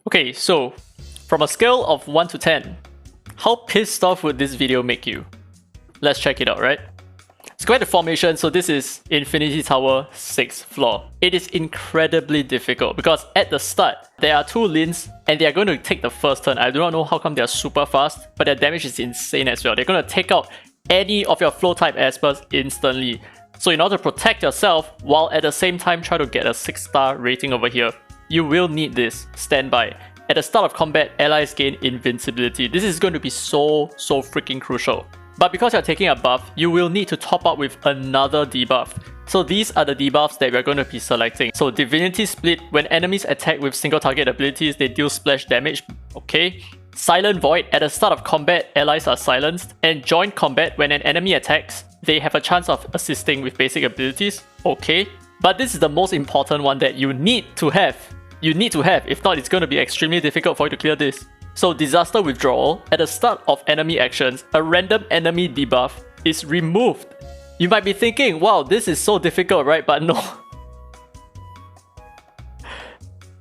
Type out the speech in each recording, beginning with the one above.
Okay, so from a scale of 1 to 10, how pissed off would this video make you? Let's check it out, right? Let's go back to formation. So this is Infinity Tower 6th floor. It is incredibly difficult because at the start, there are 2 Lins and they are going to take the first turn. I do not know how come they are super fast, but their damage is insane as well. They're going to take out any of your flow type Espers instantly. So in order to protect yourself, while at the same time try to get a 6-star rating over here, you will need this standby. At the start of combat, allies gain invincibility. This is going to be so freaking crucial. But because you're taking a buff, you will need to top up with another debuff. So these are the debuffs that we're going to be selecting. So Divinity Split, when enemies attack with single target abilities, they deal splash damage. Okay. Silent Void, at the start of combat, allies are silenced. And Joint Combat, when an enemy attacks, they have a chance of assisting with basic abilities. Okay. But this is the most important one that you need to have. You need to have, if not it's going to be extremely difficult for you to clear this. So Disaster Withdrawal, at the start of enemy actions, a random enemy debuff is removed. You might be thinking, wow, this is so difficult, right? But no.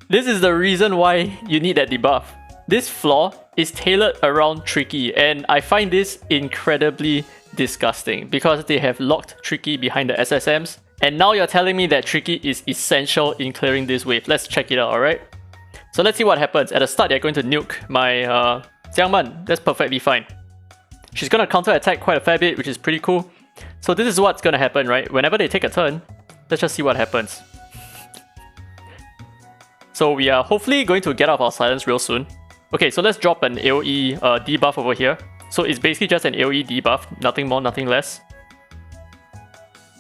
This is the reason why you need that debuff. This floor is tailored around Tricky, and I find this incredibly disgusting because they have locked Tricky behind the SSMs, and now you're telling me that Tricky is essential in clearing this wave. Let's check it out, alright? So let's see what happens. At the start, they're going to nuke my Jiangman. That's perfectly fine. She's going to counter-attack quite a fair bit, which is pretty cool. So this is what's going to happen, right? Whenever they take a turn, let's just see what happens. So we are hopefully going to get out of our silence real soon. Okay, so let's drop an AoE debuff over here. So it's basically just an AoE debuff, nothing more, nothing less.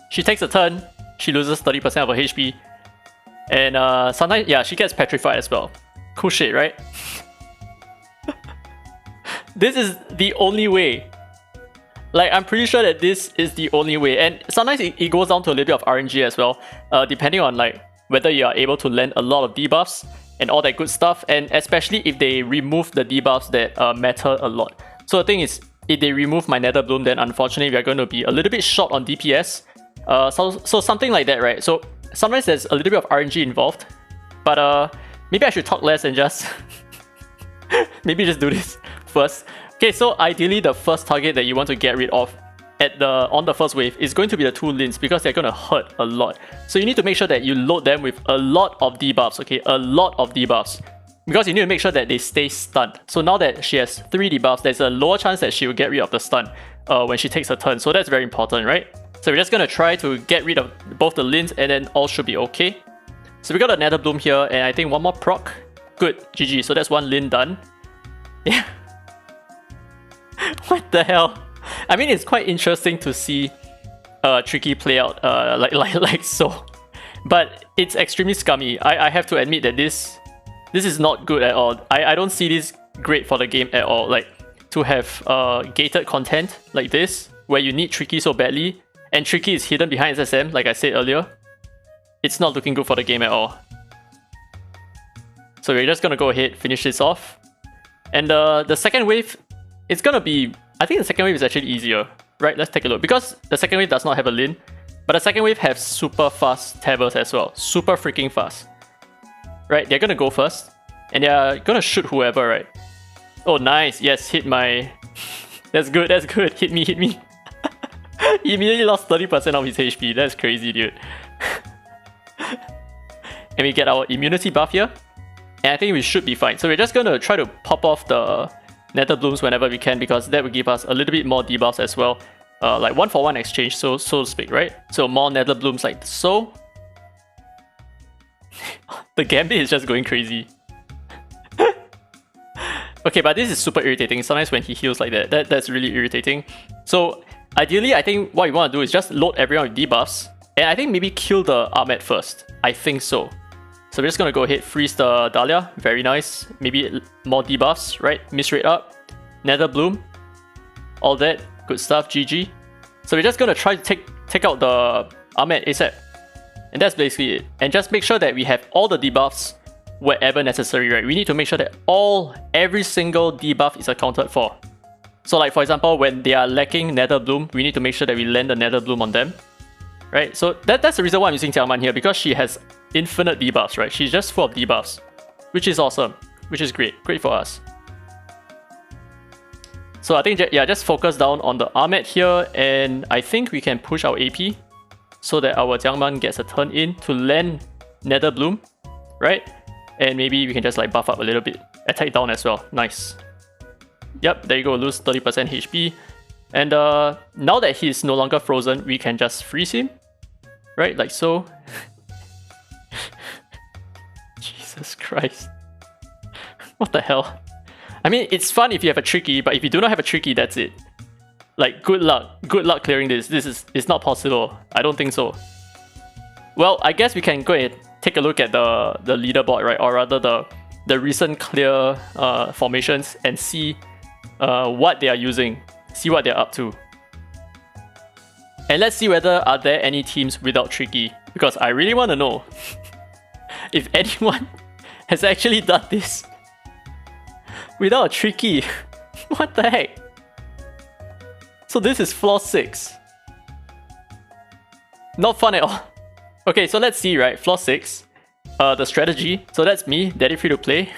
She takes a turn, she loses 30% of her HP. And sometimes, yeah, she gets petrified as well. Cool shit, right? This is the only way. Like, I'm pretty sure that this is the only way. And sometimes it goes down to a little bit of RNG as well. Depending on like whether you are able to land a lot of debuffs and all that good stuff. And especially if they remove the debuffs that matter a lot. So the thing is, if they remove my Nether Bloom, then unfortunately we are going to be a little bit short on DPS. So something like that, right? So sometimes there's a little bit of RNG involved, but maybe I should talk less and just maybe just do this first. Okay, so ideally the first target that you want to get rid of on the first wave is going to be the 2 Lins because they're going to hurt a lot. So you need to make sure that you load them with a lot of debuffs, okay? A lot of debuffs. Because you need to make sure that they stay stunned. So now that she has 3 debuffs, there's a lower chance that she will get rid of the stun when she takes her turn. So that's very important, right? So we're just going to try to get rid of both the Lins and then all should be okay. So we got a Nether Bloom here and I think one more proc. Good, GG. So that's 1 Lin done. Yeah. What the hell? I mean, it's quite interesting to see Tricky play out like so. But it's extremely scummy. I have to admit that this is not good at all. I don't see this great for the game at all. Like, to have gated content like this, where you need Tricky so badly, and Tricky is hidden behind SSM, like I said earlier, it's not looking good for the game at all. So we're just gonna go ahead, finish this off. And the second wave, it's gonna be... I think the second wave is actually easier, right? Let's take a look. Because the second wave does not have a Lin, but the second wave has super fast Tabers as well. Super freaking fast. Right, they're gonna go first, and they're gonna shoot whoever, right? Oh, nice. Yes, hit my... That's good, that's good. Hit me, hit me. He immediately lost 30% of his HP. That's crazy, dude. And we get our immunity buff here. And I think we should be fine. So we're just gonna try to pop off the Nether Blooms whenever we can, because that will give us a little bit more debuffs as well. Like 1-for-1 exchange, so to speak, right? So more Nether Blooms like so. The Gambit is just going crazy. Okay, but this is super irritating. Sometimes when he heals like that's really irritating. So ideally, I think what you want to do is just load everyone with debuffs. And I think maybe kill the Ahmed first. I think so. So we're just going to go ahead, freeze the Dahlia. Very nice. Maybe more debuffs, right? Miss rate up. Nether Bloom. All that. Good stuff. GG. So we're just going to try to take out the Ahmed ASAP. And that's basically it. And just make sure that we have all the debuffs wherever necessary, right? We need to make sure that every single debuff is accounted for. So like for example, when they are lacking Nether Bloom, we need to make sure that we land the Nether Bloom on them. Right? So that's the reason why I'm using Jiangman here, because she has infinite debuffs, right? She's just full of debuffs, which is awesome. which is great for us. So I think, yeah, just focus down on the Ahmed here, and I think we can push our AP so that our Jiangman gets a turn in to land Nether Bloom, right? And maybe we can just like buff up a little bit. Attack down as well. Nice. Yep, there you go, lose 30% HP. And now that he's no longer frozen, we can just freeze him, right? Like so. Jesus Christ. What the hell? I mean, it's fun if you have a tricky, but if you do not have a tricky, that's it. Like, good luck. Good luck clearing this. It's not possible. I don't think so. Well, I guess we can go and take a look at the leaderboard, right? Or rather the recent clear formations and see what they are using. See what they're up to. And let's see whether are there any teams without tricky. Because I really want to know if anyone has actually done this without a tricky. What the heck? So this is floor 6. Not fun at all. Okay, so let's see, right? Floor 6. The strategy. So that's me, Daddy Free to Play.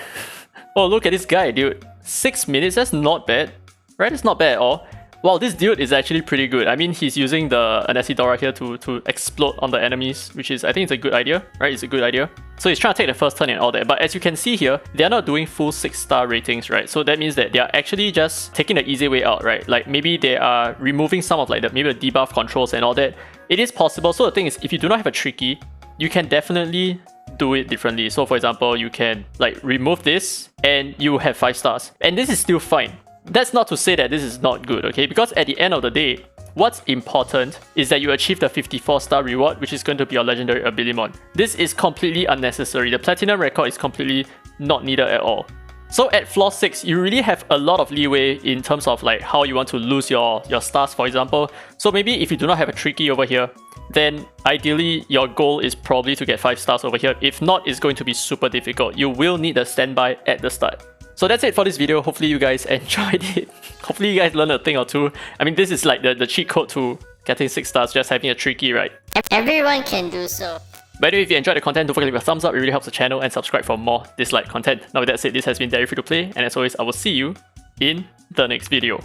Oh, look at this guy, dude. 6 minutes, that's not bad. Right, it's not bad at all. Wow, this dude is actually pretty good. I mean, he's using the Anesidora here to explode on the enemies, which is, I think it's a good idea, right? It's a good idea. So he's trying to take the first turn and all that. But as you can see here, they're not doing full 6-star ratings, right? So that means that they're actually just taking the easy way out, right? Like maybe they are removing some of like maybe the debuff controls and all that. It is possible. So the thing is, if you do not have a tricky, you can definitely do it differently. So for example, you can like remove this and you have 5 stars. And this is still fine. That's not to say that this is not good, okay? Because at the end of the day, what's important is that you achieve the 54-star reward, which is going to be your legendary Abilimon. This is completely unnecessary. The platinum record is completely not needed at all. So at floor 6, you really have a lot of leeway in terms of like how you want to lose your stars, for example. So maybe if you do not have a tricky over here, then ideally your goal is probably to get 5 stars over here. If not, it's going to be super difficult. You will need a standby at the start. So that's it for this video. Hopefully you guys enjoyed it. Hopefully you guys learned a thing or two. I mean, this is like the cheat code to getting 6 stars, just having a tricky, right? Everyone can do so. By the way, if you enjoyed the content, don't forget to leave a thumbs up. It really helps the channel, and subscribe for more Dislyte content. Now with that said, this has been Daddy Free to Play, and as always, I will see you in the next video.